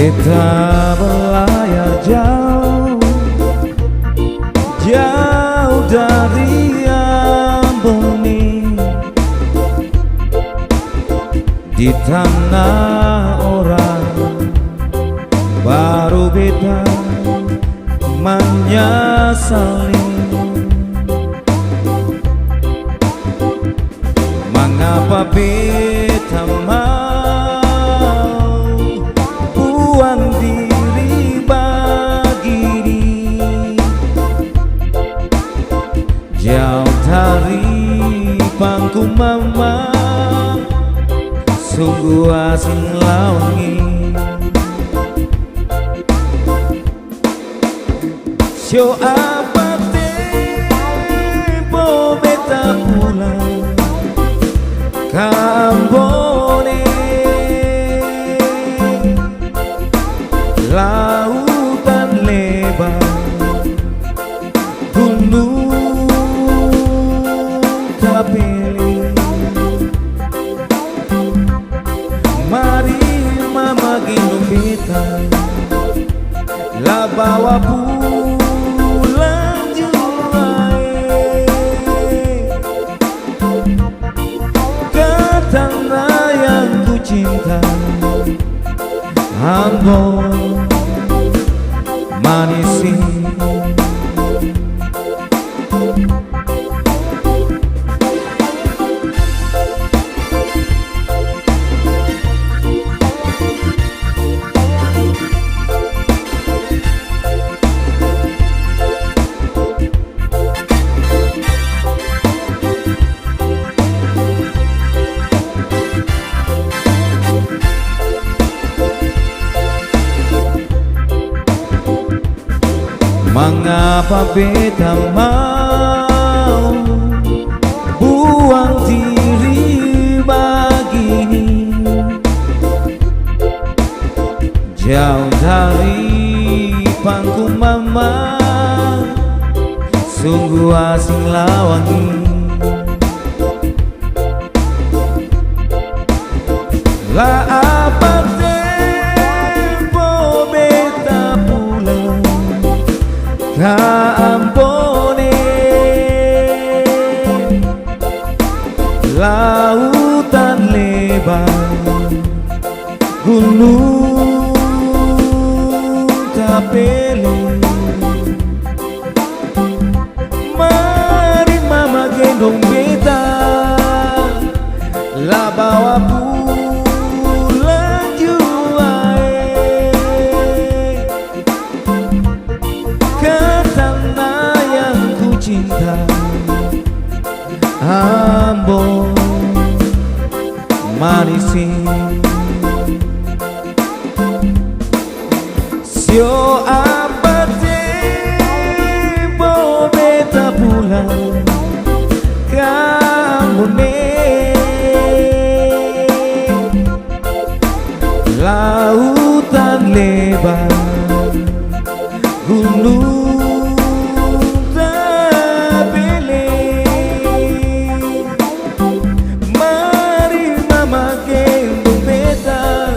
Kita berlayar jauh, jauh dari Amboni, di tanah orang baru beta menyesali. Mengapa beta mau buang diri begini, jauh dari pangku mama, sungguh asing lawangi. Sio apa tempo beta pulang ke Amboni, lautan lebar, gunung terpilih. Mari mama gendong beta, lah bawa pulang juai ke tanah yang ku cinta, Ambon manisi. Mengapa beta mau buang diri begini, jauh dari pangku mama, sungguh asing lawangi. Lah apa tempo beta pulang ke Amboni, lautan lebar, gunung terpilih. Mari mama gendong beta, lah bawa pulang juai ke tanah yang ku cinta, Ambon manisi. Sio apa tempo beta pulang ke Amboni, lautan lebar, gunung terpilih. Mari mama gendong beta,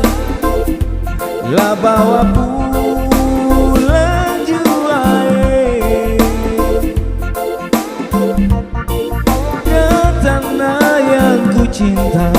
lah bawa pulang juai ke tanah yang ku cinta,